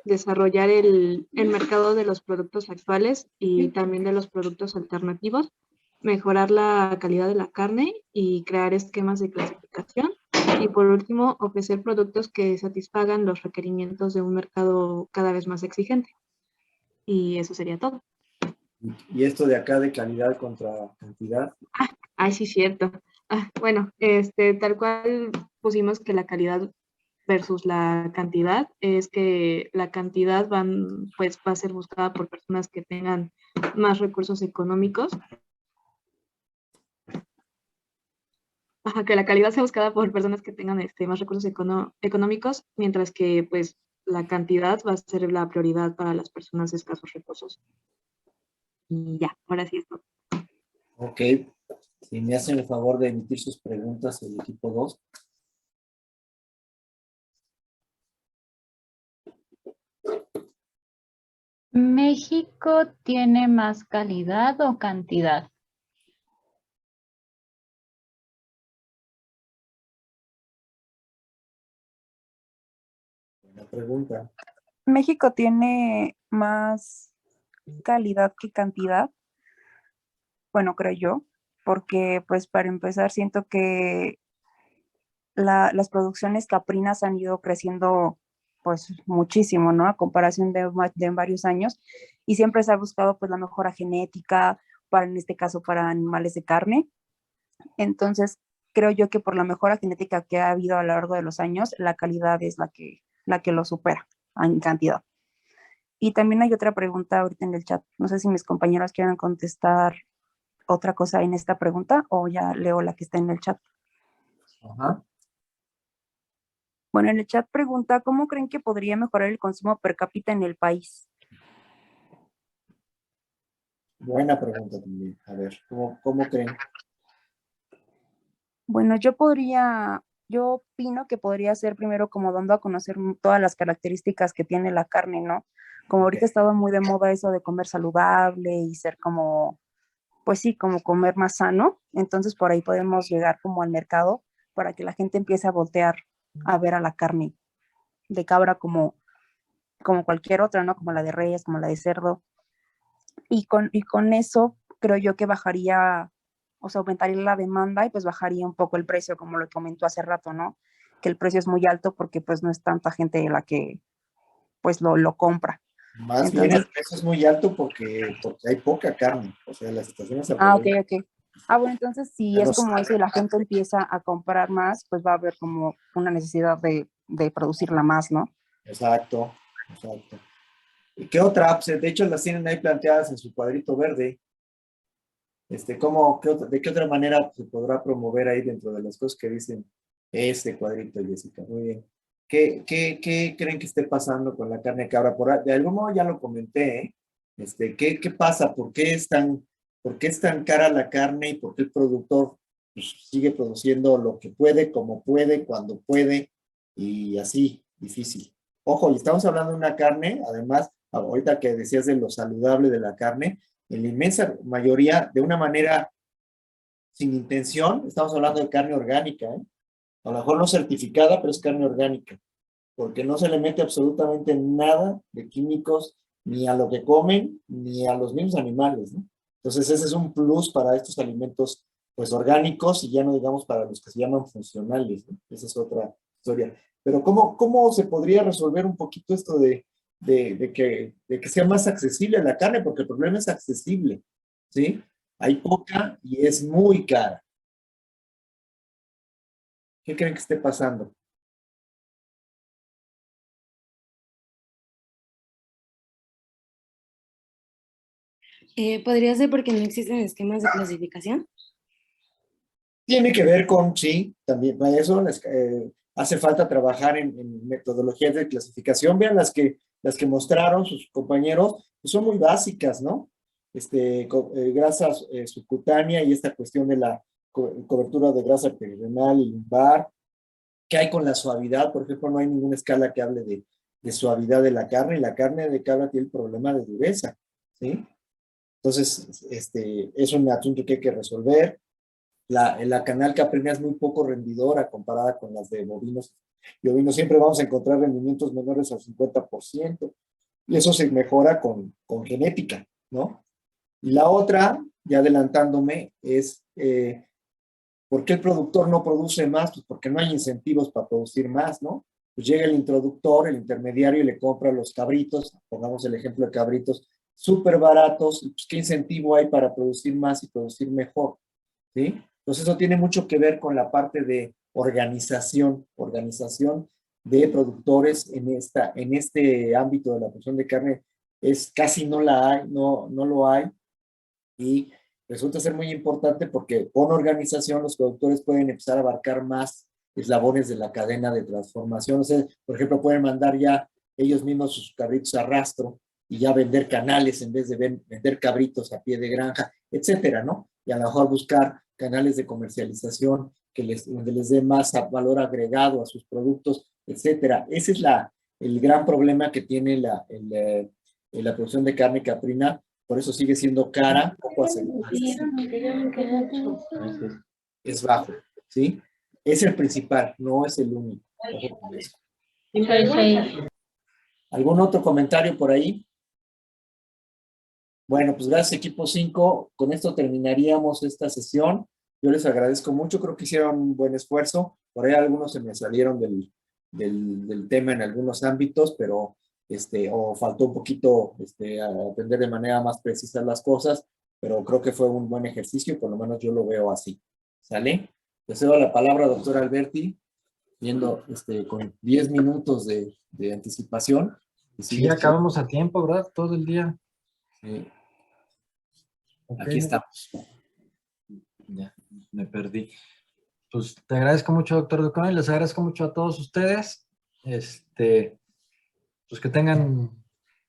desarrollar el mercado de los productos actuales y también de los productos alternativos, mejorar la calidad de la carne y crear esquemas de clasificación. Y por último, ofrecer productos que satisfagan los requerimientos de un mercado cada vez más exigente. Y eso sería todo.
Y esto de acá de calidad contra cantidad.
Sí, cierto. Bueno, tal cual pusimos que la calidad versus la cantidad es que la cantidad va a ser buscada por personas que tengan más recursos económicos que la calidad sea buscada por personas que tengan más recursos económicos, mientras que pues la cantidad va a ser la prioridad para las personas de escasos recursos. Y ya, ahora sí esto.
Ok. Si me hacen el favor de emitir sus preguntas el equipo 2.
¿México tiene más calidad o cantidad?
Buena pregunta.
México tiene más calidad que cantidad, bueno, creo yo, porque pues para empezar siento que las producciones caprinas han ido creciendo pues muchísimo, ¿no? A comparación de varios años, y siempre se ha buscado pues la mejora genética, para en este caso para animales de carne. Entonces, creo yo que por la mejora genética que ha habido a lo largo de los años, la calidad es la que lo supera en cantidad. Y también hay otra pregunta ahorita en el chat. No sé si mis compañeros quieran contestar otra cosa en esta pregunta o ya leo la que está en el chat.
Ajá.
Bueno, en el chat pregunta, ¿cómo creen que podría mejorar el consumo per cápita en el país?
Buena pregunta también. A ver, ¿cómo creen?
Bueno, yo opino que podría ser primero como dando a conocer todas las características que tiene la carne, ¿no? Como ahorita estaba muy de moda eso de comer saludable y ser como, pues sí, como comer más sano. Entonces por ahí podemos llegar como al mercado para que la gente empiece a voltear a ver a la carne de cabra como cualquier otra, ¿no? Como la de res, como la de cerdo. Y con eso creo yo que bajaría, o sea, aumentaría la demanda y pues bajaría un poco el precio, como lo comentó hace rato, ¿no? Que el precio es muy alto porque pues no es tanta gente la que pues lo compra.
Más bien
Entonces,
el precio es muy alto porque hay poca carne. O sea, la situación es al
ok,
revés.
ok. Bueno, entonces si es como eso y la gente empieza a comprar más, pues va a haber como una necesidad de producirla más, ¿no?
Exacto, exacto. ¿Y qué otra app? De hecho, las tienen ahí planteadas en su cuadrito verde. ¿De qué otra manera se podrá promover ahí dentro de las cosas que dicen este cuadrito, Jessica? Muy bien. ¿Qué creen que esté pasando con la carne de cabra? De algún modo ya lo comenté, ¿eh? ¿Qué pasa? ¿Por qué es tan cara la carne y por qué el productor pues, sigue produciendo lo que puede, como puede, cuando puede y así, difícil? Ojo, y estamos hablando de una carne, además, ahorita que decías de lo saludable de la carne, en la inmensa mayoría, de una manera sin intención, estamos hablando de carne orgánica, ¿eh? A lo mejor no certificada, pero es carne orgánica, porque no se le mete absolutamente nada de químicos ni a lo que comen, ni a los mismos animales, ¿no? Entonces ese es un plus para estos alimentos, pues orgánicos, y ya no digamos para los que se llaman funcionales, ¿no? Esa es otra historia. Pero ¿cómo se podría resolver un poquito esto de que sea más accesible la carne? Porque el problema es accesible, ¿sí? Hay poca y es muy cara. ¿Qué creen que esté pasando?
¿Podría ser porque no existen esquemas de clasificación?
Tiene que ver con, sí, también para eso hace falta trabajar en metodologías de clasificación. Vean las que mostraron sus compañeros, pues son muy básicas, ¿no? Grasa subcutánea y esta cuestión de la cobertura de grasa perirenal y lumbar. ¿Qué hay con la suavidad? Por ejemplo, no hay ninguna escala que hable de suavidad de la carne, y la carne de cabra tiene el problema de dureza, ¿sí? Entonces, es un asunto que hay que resolver. La canal caprina es muy poco rendidora comparada con las de bovinos. Y ovinos siempre vamos a encontrar rendimientos menores al 50%. Y eso se mejora con genética, ¿no? Y la otra, ya adelantándome, es ¿por qué el productor no produce más? Pues porque no hay incentivos para producir más, ¿no? Pues llega el introductor, el intermediario y le compra los cabritos, pongamos el ejemplo de cabritos, súper baratos, y pues ¿qué incentivo hay para producir más y producir mejor? ¿Sí? Entonces eso tiene mucho que ver con la parte de organización de productores en este ámbito de la producción de carne, casi no la hay, no lo hay, y resulta ser muy importante porque con organización los productores pueden empezar a abarcar más eslabones de la cadena de transformación. O sea, por ejemplo, pueden mandar ya ellos mismos sus cabritos a rastro y ya vender canales en vez de vender cabritos a pie de granja, etcétera, ¿no? Y a lo mejor buscar canales de comercialización donde les dé más valor agregado a sus productos, etcétera. Ese es el gran problema que tiene la producción de carne caprina, por eso sigue siendo cara, poco es bajo, ¿sí? Es el principal, no es el único. ¿Algún otro comentario por ahí? Bueno, pues gracias equipo 5, con esto terminaríamos esta sesión. Yo les agradezco mucho, creo que hicieron un buen esfuerzo, por ahí algunos se me salieron del tema en algunos ámbitos, pero o faltó un poquito atender de manera más precisa las cosas, pero creo que fue un buen ejercicio, por lo menos yo lo veo así. ¿Sale? Le cedo la palabra a doctor Alberti, viendo con 10 minutos de anticipación.
Sí, acabamos a tiempo, ¿verdad? Todo el día.
Sí.
Okay.
Aquí estamos.
Ya, me perdí. Pues te agradezco mucho, doctor Ducón, y les agradezco mucho a todos ustedes. Pues que tengan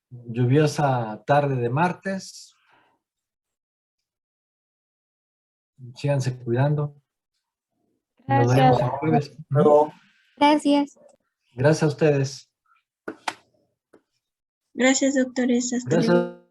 lluviosa tarde de martes. Síganse cuidando. Nos vemos el jueves.
Gracias.
Gracias a ustedes.
Gracias, doctores. Hasta luego.
Gracias.